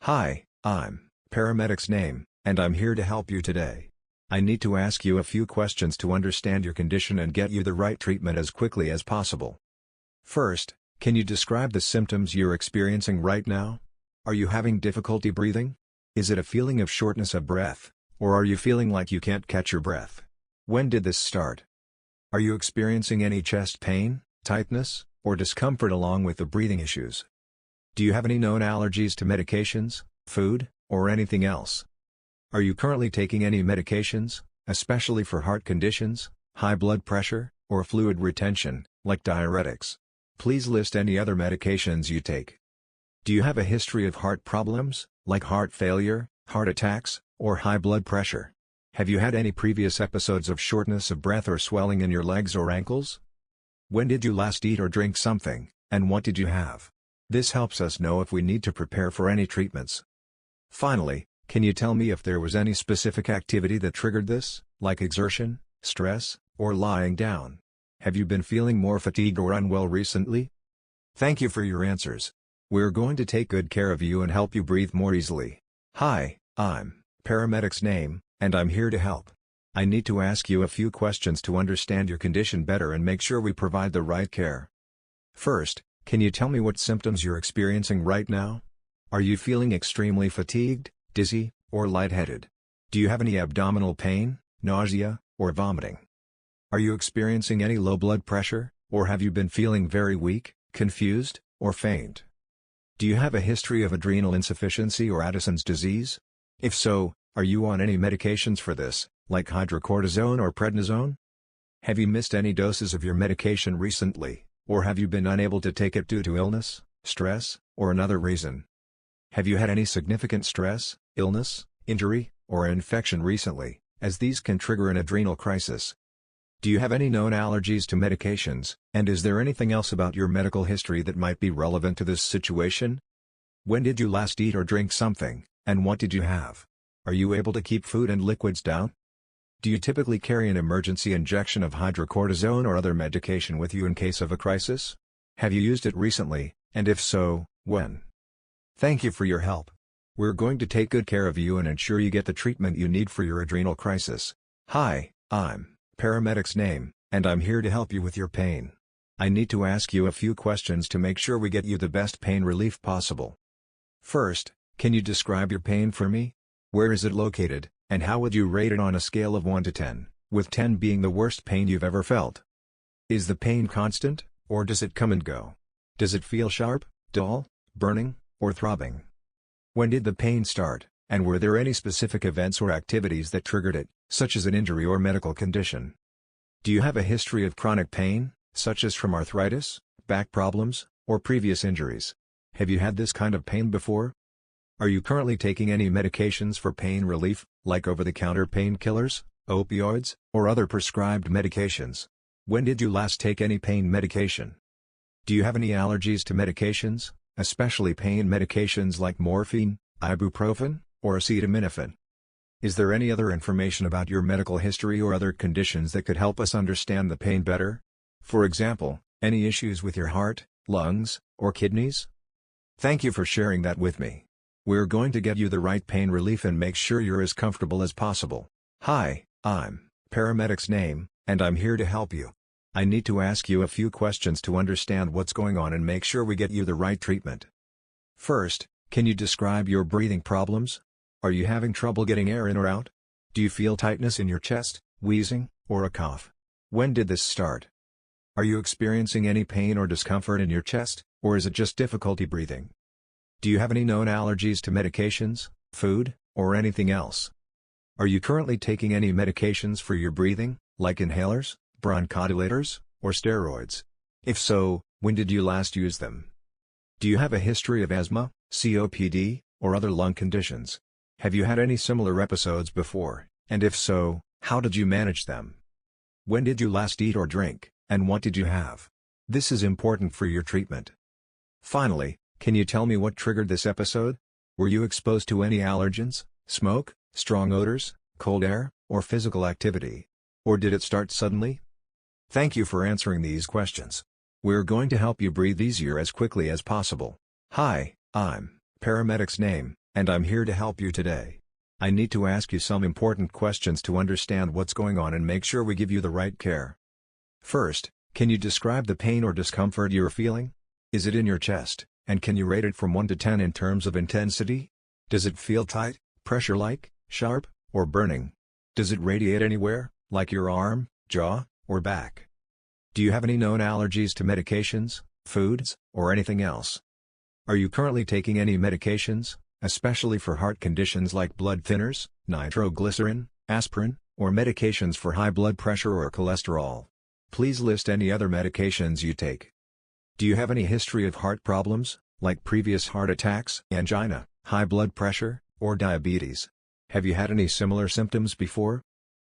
Hi, I'm Paramedic's name, and I'm here to help you today. I need to ask you a few questions to understand your condition and get you the right treatment as quickly as possible. First, can you describe the symptoms you're experiencing right now? Are you having difficulty breathing? Is it a feeling of shortness of breath, or are you feeling like you can't catch your breath? When did this start? Are you experiencing any chest pain, tightness, or discomfort along with the breathing issues? Do you have any known allergies to medications, food, or anything else? Are you currently taking any medications, especially for heart conditions, high blood pressure, or fluid retention, like diuretics? Please list any other medications you take. Do you have a history of heart problems, like heart failure, heart attacks, or high blood pressure? Have you had any previous episodes of shortness of breath or swelling in your legs or ankles? When did you last eat or drink something, and what did you have? This helps us know if we need to prepare for any treatments. Finally, can you tell me if there was any specific activity that triggered this, like exertion, stress, or lying down? Have you been feeling more fatigued or unwell recently? Thank you for your answers. We're going to take good care of you and help you breathe more easily. Hi, I'm Paramedic's name, and I'm here to help. I need to ask you a few questions to understand your condition better and make sure we provide the right care. First, can you tell me what symptoms you're experiencing right now? Are you feeling extremely fatigued, dizzy, or lightheaded? Do you have any abdominal pain, nausea, or vomiting? Are you experiencing any low blood pressure, or have you been feeling very weak, confused, or faint? Do you have a history of adrenal insufficiency or Addison's disease? If so, are you on any medications for this, like hydrocortisone or prednisone? Have you missed any doses of your medication recently, or have you been unable to take it due to illness, stress, or another reason? Have you had any significant stress, illness, injury, or infection recently, as these can trigger an adrenal crisis? Do you have any known allergies to medications, and is there anything else about your medical history that might be relevant to this situation? When did you last eat or drink something, and what did you have? Are you able to keep food and liquids down? Do you typically carry an emergency injection of hydrocortisone or other medication with you in case of a crisis? Have you used it recently, and if so, when? Thank you for your help. We're going to take good care of you and ensure you get the treatment you need for your adrenal crisis. Hi, I'm Paramedic's name, and I'm here to help you with your pain. I need to ask you a few questions to make sure we get you the best pain relief possible. First, can you describe your pain for me? Where is it located, and how would you rate it on a scale of 1 to 10, with 10 being the worst pain you've ever felt? Is the pain constant, or does it come and go? Does it feel sharp, dull, burning, or throbbing? When did the pain start, and were there any specific events or activities that triggered it, such as an injury or medical condition? Do you have a history of chronic pain, such as from arthritis, back problems, or previous injuries? Have you had this kind of pain before? Are you currently taking any medications for pain relief, like over-the-counter painkillers, opioids, or other prescribed medications? When did you last take any pain medication? Do you have any allergies to medications, especially pain medications like morphine, ibuprofen, or acetaminophen? Is there any other information about your medical history or other conditions that could help us understand the pain better? For example, any issues with your heart, lungs, or kidneys? Thank you for sharing that with me. We're going to get you the right pain relief and make sure you're as comfortable as possible. Hi, I'm Paramedic's name, and I'm here to help you. I need to ask you a few questions to understand what's going on and make sure we get you the right treatment. First, can you describe your breathing problems? Are you having trouble getting air in or out? Do you feel tightness in your chest, wheezing, or a cough? When did this start? Are you experiencing any pain or discomfort in your chest, or is it just difficulty breathing? Do you have any known allergies to medications, food, or anything else? Are you currently taking any medications for your breathing, like inhalers, bronchodilators, or steroids? If so, when did you last use them? Do you have a history of asthma, COPD, or other lung conditions? Have you had any similar episodes before, and if so, how did you manage them? When did you last eat or drink, and what did you have? This is important for your treatment. Finally, can you tell me what triggered this episode? Were you exposed to any allergens, smoke, strong odors, cold air, or physical activity? Or did it start suddenly? Thank you for answering these questions. We're going to help you breathe easier as quickly as possible. Hi, I'm Paramedic's name, and I'm here to help you today. I need to ask you some important questions to understand what's going on and make sure we give you the right care. First, can you describe the pain or discomfort you're feeling? Is it in your chest, and can you rate it from 1 to 10 in terms of intensity? Does it feel tight, pressure-like, sharp, or burning? Does it radiate anywhere, like your arm, jaw, or back? Do you have any known allergies to medications, foods, or anything else? Are you currently taking any medications, especially for heart conditions like blood thinners, nitroglycerin, aspirin, or medications for high blood pressure or cholesterol? Please list any other medications you take. Do you have any history of heart problems, like previous heart attacks, angina, high blood pressure, or diabetes? Have you had any similar symptoms before?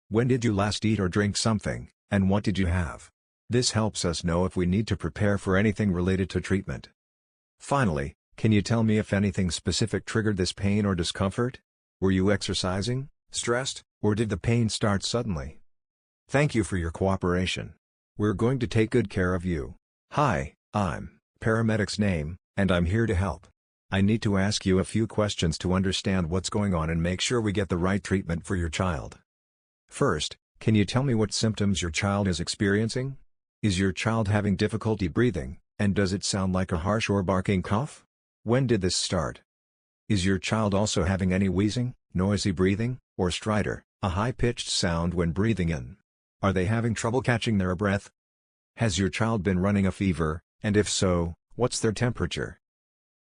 When did you last eat or drink something, and what did you have? This helps us know if we need to prepare for anything related to treatment. Finally, can you tell me if anything specific triggered this pain or discomfort? Were you exercising, stressed, or did the pain start suddenly? Thank you for your cooperation. We're going to take good care of you. Hi, I'm paramedic's name, and I'm here to help. I need to ask you a few questions to understand what's going on and make sure we get the right treatment for your child. First, can you tell me what symptoms your child is experiencing? Is your child having difficulty breathing, and does it sound like a harsh or barking cough? When did this start? Is your child also having any wheezing, noisy breathing, or stridor, a high-pitched sound when breathing in? Are they having trouble catching their breath? Has your child been running a fever, and if so, what's their temperature?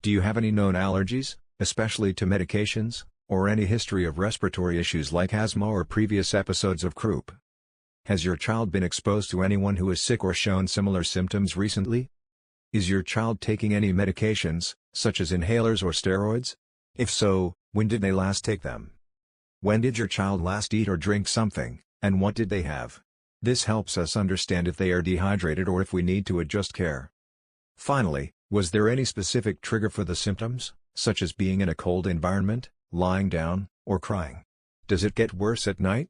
Do you have any known allergies, especially to medications, or any history of respiratory issues like asthma or previous episodes of croup? Has your child been exposed to anyone who is sick or shown similar symptoms recently? Is your child taking any medications, such as inhalers or steroids? If so, when did they last take them? When did your child last eat or drink something, and what did they have? This helps us understand if they are dehydrated or if we need to adjust care. Finally, was there any specific trigger for the symptoms, such as being in a cold environment, lying down, or crying? Does it get worse at night?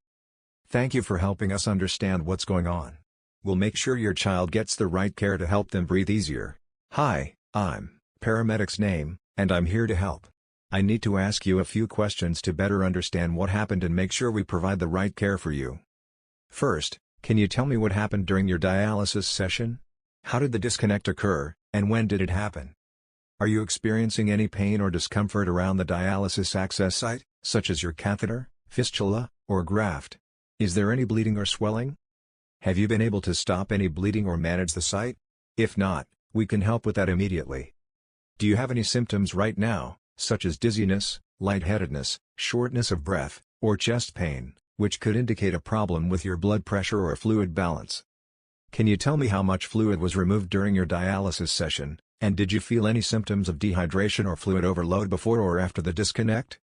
Thank you for helping us understand what's going on. We'll make sure your child gets the right care to help them breathe easier. Hi, I'm paramedic's name, and I'm here to help. I need to ask you a few questions to better understand what happened and make sure we provide the right care for you. First, can you tell me what happened during your dialysis session? How did the disconnect occur, and when did it happen? Are you experiencing any pain or discomfort around the dialysis access site, such as your catheter, fistula, or graft? Is there any bleeding or swelling? Have you been able to stop any bleeding or manage the site? If not, we can help with that immediately. Do you have any symptoms right now, such as dizziness, lightheadedness, shortness of breath, or chest pain, which could indicate a problem with your blood pressure or fluid balance? Can you tell me how much fluid was removed during your dialysis session, and did you feel any symptoms of dehydration or fluid overload before or after the disconnect?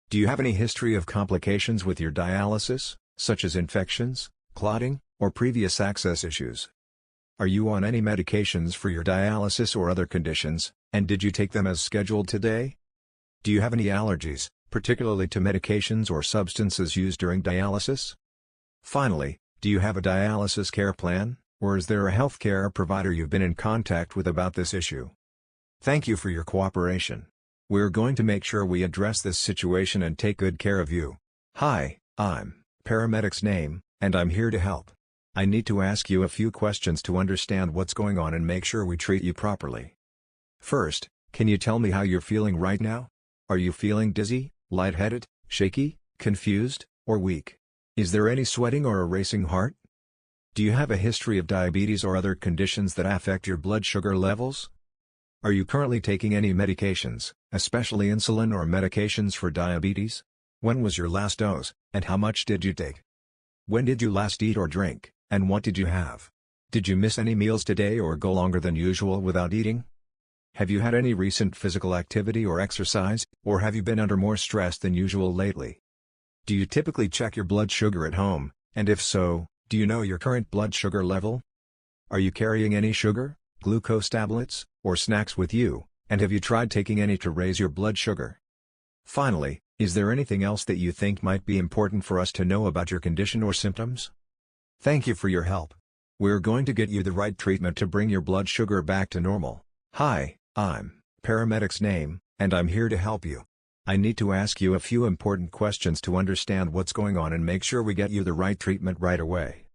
Do you have any history of complications with your dialysis, such as infections, clotting, or previous access issues? Are you on any medications for your dialysis or other conditions, and did you take them as scheduled today? Do you have any allergies, particularly to medications or substances used during dialysis? Finally, do you have a dialysis care plan, or is there a healthcare provider you've been in contact with about this issue? Thank you for your cooperation. We're going to make sure we address this situation and take good care of you. Hi, I'm paramedic's name, and I'm here to help. I need to ask you a few questions to understand what's going on and make sure we treat you properly. First, can you tell me how you're feeling right now? Are you feeling dizzy, lightheaded, shaky, confused, or weak? Is there any sweating or a racing heart? Do you have a history of diabetes or other conditions that affect your blood sugar levels? Are you currently taking any medications, especially insulin or medications for diabetes? When was your last dose, and how much did you take? When did you last eat or drink, and what did you have? Did you miss any meals today or go longer than usual without eating? Have you had any recent physical activity or exercise, or have you been under more stress than usual lately? Do you typically check your blood sugar at home, and if so, do you know your current blood sugar level? Are you carrying any sugar, glucose tablets, or snacks with you, and have you tried taking any to raise your blood sugar? Finally, is there anything else that you think might be important for us to know about your condition or symptoms? Thank you for your help. We're going to get you the right treatment to bring your blood sugar back to normal. Hi, I'm paramedic's name, and I'm here to help you. I need to ask you a few important questions to understand what's going on and make sure we get you the right treatment right away.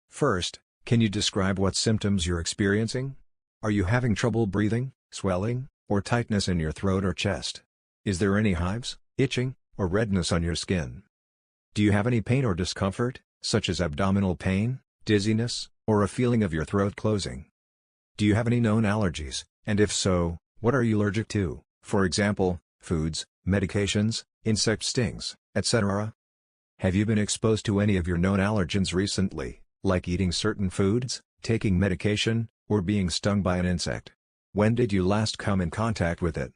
First, can you describe what symptoms you're experiencing? Are you having trouble breathing, swelling, or tightness in your throat or chest? Is there any hives, itching, or redness on your skin? Do you have any pain or discomfort, such as abdominal pain, dizziness, or a feeling of your throat closing? Do you have any known allergies, and if so, what are you allergic to, for example, foods, medications, insect stings, etc.? Have you been exposed to any of your known allergens recently, like eating certain foods, taking medication, or being stung by an insect? When did you last come in contact with it?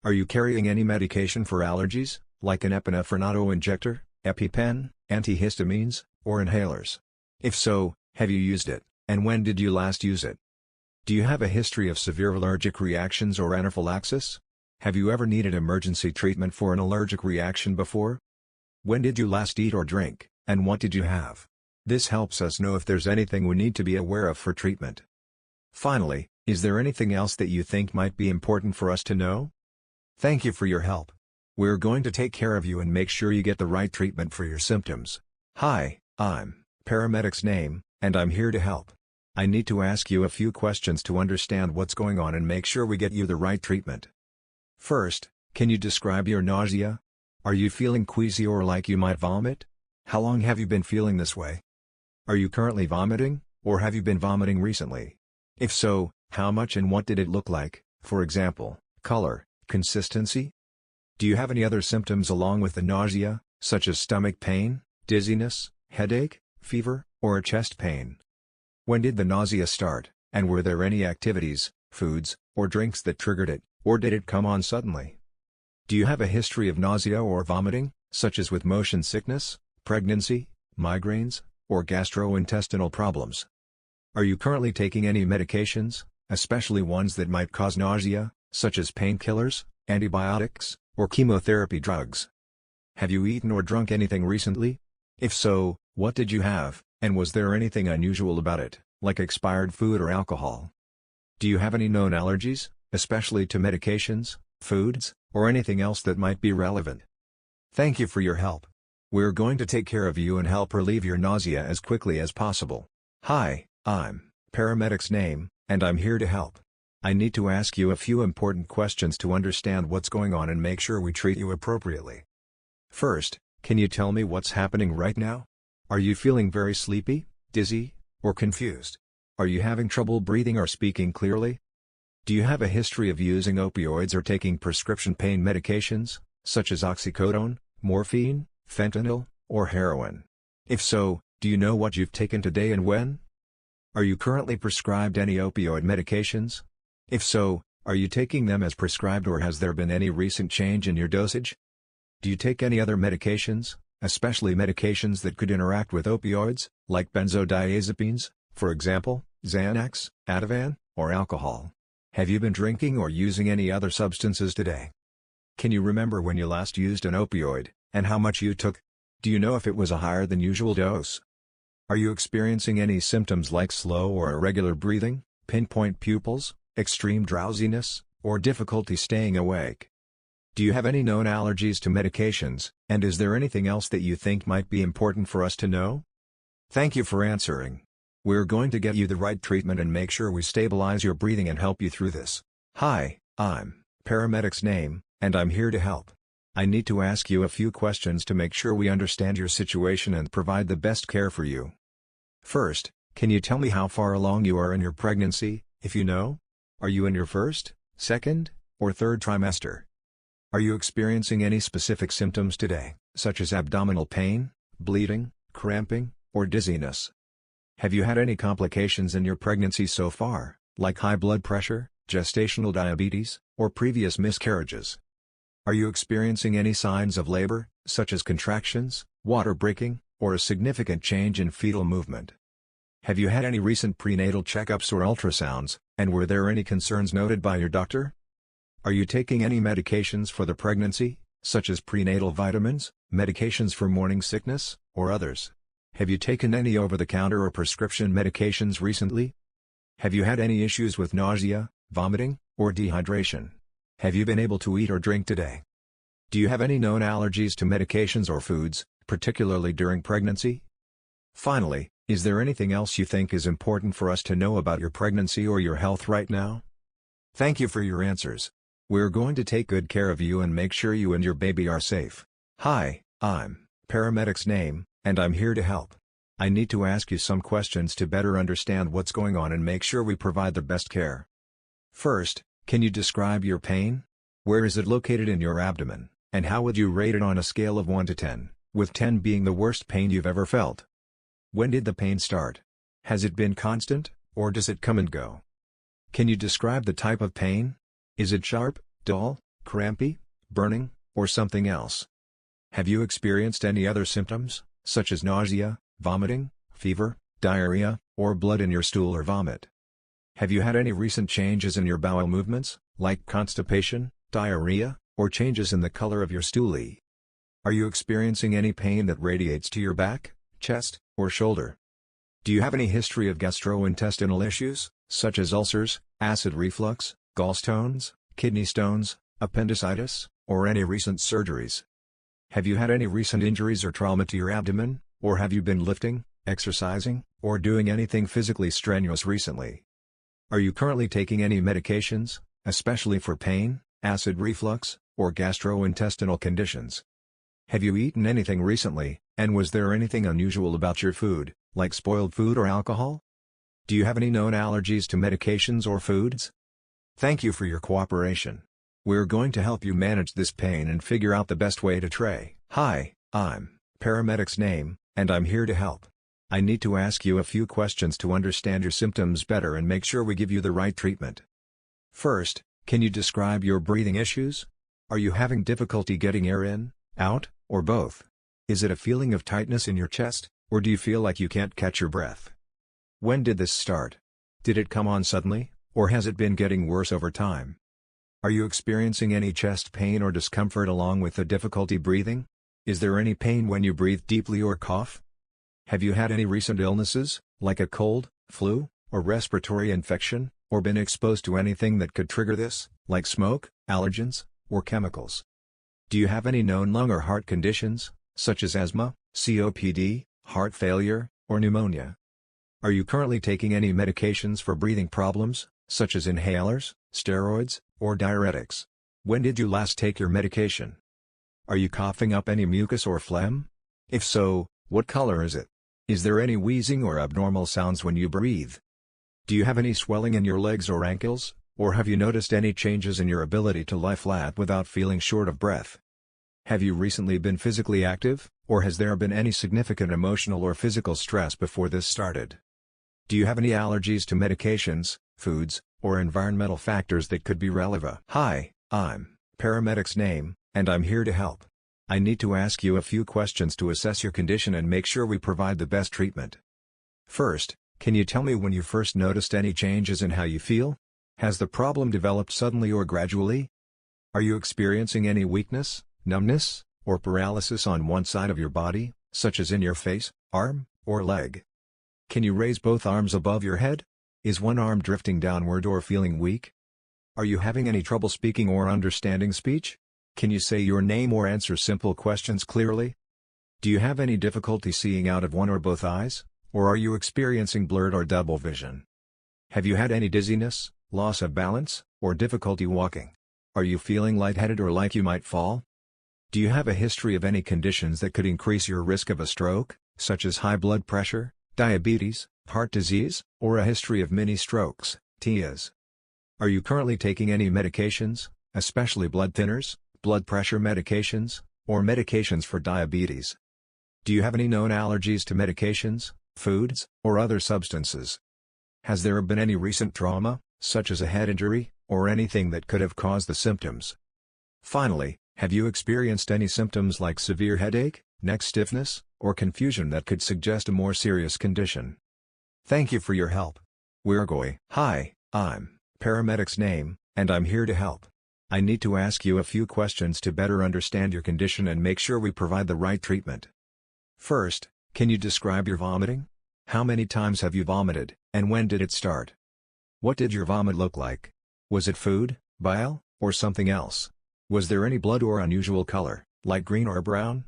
Are you carrying any medication for allergies, like an epinephrine auto-injector, EpiPen, antihistamines, or inhalers? If so, have you used it, and when did you last use it? Do you have a history of severe allergic reactions or anaphylaxis? Have you ever needed emergency treatment for an allergic reaction before? When did you last eat or drink, and what did you have? This helps us know if there's anything we need to be aware of for treatment. Finally, is there anything else that you think might be important for us to know? Thank you for your help. We're going to take care of you and make sure you get the right treatment for your symptoms. Hi, I'm Paramedic's name, and I'm here to help. I need to ask you a few questions to understand what's going on and make sure we get you the right treatment. First, can you describe your nausea? Are you feeling queasy or like you might vomit? How long have you been feeling this way? Are you currently vomiting, or have you been vomiting recently? If so, how much and what did it look like, for example, color, consistency? Do you have any other symptoms along with the nausea, such as stomach pain, dizziness, headache, fever, or chest pain? When did the nausea start, and were there any activities, foods, or drinks that triggered it, or did it come on suddenly? Do you have a history of nausea or vomiting, such as with motion sickness, pregnancy, migraines, or gastrointestinal problems? Are you currently taking any medications, especially ones that might cause nausea, such as painkillers, antibiotics, or chemotherapy drugs? Have you eaten or drunk anything recently? If so, what did you have, and was there anything unusual about it, like expired food or alcohol? Do you have any known allergies, especially to medications, foods, or anything else that might be relevant? Thank you for your help. We're going to take care of you and help relieve your nausea as quickly as possible. Hi, I'm Paramedic's name, and I'm here to help. I need to ask you a few important questions to understand what's going on and make sure we treat you appropriately. First, can you tell me what's happening right now? Are you feeling very sleepy, dizzy, or confused? Are you having trouble breathing or speaking clearly? Do you have a history of using opioids or taking prescription pain medications, such as oxycodone, morphine, fentanyl, or heroin? If so, do you know what you've taken today and when? Are you currently prescribed any opioid medications? If so, are you taking them as prescribed or has there been any recent change in your dosage? Do you take any other medications, especially medications that could interact with opioids, like benzodiazepines, for example, Xanax, Ativan, or alcohol? Have you been drinking or using any other substances today? Can you remember when you last used an opioid, and how much you took? Do you know if it was a higher than usual dose? Are you experiencing any symptoms like slow or irregular breathing, pinpoint pupils, extreme drowsiness, or difficulty staying awake? Do you have any known allergies to medications, and is there anything else that you think might be important for us to know? Thank you for answering. We're going to get you the right treatment and make sure we stabilize your breathing and help you through this. Hi, I'm Paramedic's name, and I'm here to help. I need to ask you a few questions to make sure we understand your situation and provide the best care for you. First, can you tell me how far along you are in your pregnancy, if you know? Are you in your first, second, or third trimester? Are you experiencing any specific symptoms today, such as abdominal pain, bleeding, cramping, or dizziness? Have you had any complications in your pregnancy so far, like high blood pressure, gestational diabetes, or previous miscarriages? Are you experiencing any signs of labor, such as contractions, water breaking, or a significant change in fetal movement? Have you had any recent prenatal checkups or ultrasounds, and were there any concerns noted by your doctor? Are you taking any medications for the pregnancy, such as prenatal vitamins, medications for morning sickness, or others? Have you taken any over-the-counter or prescription medications recently? Have you had any issues with nausea, vomiting, or dehydration? Have you been able to eat or drink today? Do you have any known allergies to medications or foods, particularly during pregnancy? Finally, is there anything else you think is important for us to know about your pregnancy or your health right now? Thank you for your answers. We're going to take good care of you and make sure you and your baby are safe. Hi, I'm Paramedic's name, and I'm here to help. I need to ask you some questions to better understand what's going on and make sure we provide the best care. First, can you describe your pain? Where is it located in your abdomen, and how would you rate it on a scale of 1 to 10, with 10 being the worst pain you've ever felt? When did the pain start? Has it been constant, or does it come and go? Can you describe the type of pain? Is it sharp, dull, crampy, burning, or something else? Have you experienced any other symptoms, such as nausea, vomiting, fever, diarrhea, or blood in your stool or vomit? Have you had any recent changes in your bowel movements, like constipation, diarrhea, or changes in the color of your stoolie? Are you experiencing any pain that radiates to your back, chest, or shoulder? Do you have any history of gastrointestinal issues, such as ulcers, acid reflux, gallstones, kidney stones, appendicitis, or any recent surgeries? Have you had any recent injuries or trauma to your abdomen, or have you been lifting, exercising, or doing anything physically strenuous recently? Are you currently taking any medications, especially for pain, acid reflux, or gastrointestinal conditions? Have you eaten anything recently, and was there anything unusual about your food, like spoiled food or alcohol? Do you have any known allergies to medications or foods? Thank you for your cooperation. We're going to help you manage this pain and figure out the best way to try. Hi, I'm Paramedic's name, and I'm here to help. I need to ask you a few questions to understand your symptoms better and make sure we give you the right treatment. First, can you describe your breathing issues? Are you having difficulty getting air in, out, or both? Is it a feeling of tightness in your chest, or do you feel like you can't catch your breath? When did this start? Did it come on suddenly, or has it been getting worse over time? Are you experiencing any chest pain or discomfort along with the difficulty breathing? Is there any pain when you breathe deeply or cough? Have you had any recent illnesses, like a cold, flu, or respiratory infection, or been exposed to anything that could trigger this, like smoke, allergens, or chemicals? Do you have any known lung or heart conditions, such as asthma, COPD, heart failure, or pneumonia? Are you currently taking any medications for breathing problems, such as inhalers, steroids, or diuretics? When did you last take your medication? Are you coughing up any mucus or phlegm? If so, what color is it? Is there any wheezing or abnormal sounds when you breathe? Do you have any swelling in your legs or ankles, or have you noticed any changes in your ability to lie flat without feeling short of breath? Have you recently been physically active, or has there been any significant emotional or physical stress before this started? Do you have any allergies to medications, foods, or environmental factors that could be relevant? Hi, I'm Paramedic's name, and I'm here to help. I need to ask you a few questions to assess your condition and make sure we provide the best treatment. First, can you tell me when you first noticed any changes in how you feel? Has the problem developed suddenly or gradually? Are you experiencing any weakness, numbness, or paralysis on one side of your body, such as in your face, arm, or leg? Can you raise both arms above your head? Is one arm drifting downward or feeling weak? Are you having any trouble speaking or understanding speech? Can you say your name or answer simple questions clearly? Do you have any difficulty seeing out of one or both eyes, or are you experiencing blurred or double vision? Have you had any dizziness, loss of balance, or difficulty walking? Are you feeling lightheaded or like you might fall? Do you have a history of any conditions that could increase your risk of a stroke, such as high blood pressure, diabetes, heart disease, or a history of mini strokes, TIAs? Are you currently taking any medications, especially blood thinners, blood pressure medications, or medications for diabetes? Do you have any known allergies to medications, foods, or other substances? Has there been any recent trauma, such as a head injury, or anything that could have caused the symptoms? Finally, have you experienced any symptoms like severe headache, neck stiffness, or confusion that could suggest a more serious condition? Thank you for your help. We're going. Hi, I'm Paramedic's name, and I'm here to help. I need to ask you a few questions to better understand your condition and make sure we provide the right treatment. First, can you describe your vomiting? How many times have you vomited, and when did it start? What did your vomit look like? Was it food, bile, or something else? Was there any blood or unusual color, like green or brown?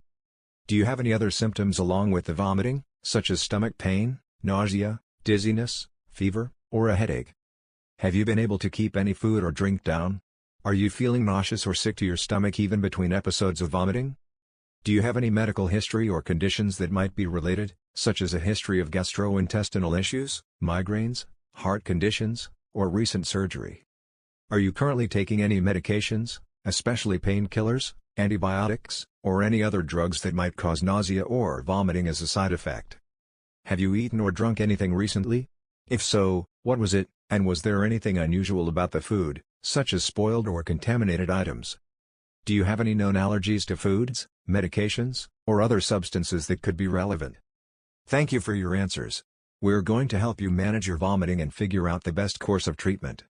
Do you have any other symptoms along with the vomiting, such as stomach pain, nausea, dizziness, fever, or a headache? Have you been able to keep any food or drink down? Are you feeling nauseous or sick to your stomach even between episodes of vomiting? Do you have any medical history or conditions that might be related, such as a history of gastrointestinal issues, migraines, heart conditions, or recent surgery? Are you currently taking any medications, especially painkillers, antibiotics, or any other drugs that might cause nausea or vomiting as a side effect? Have you eaten or drunk anything recently? If so, what was it, and was there anything unusual about the food, such as spoiled or contaminated items? Do you have any known allergies to foods, medications, or other substances that could be relevant? Thank you for your answers. We're going to help you manage your vomiting and figure out the best course of treatment.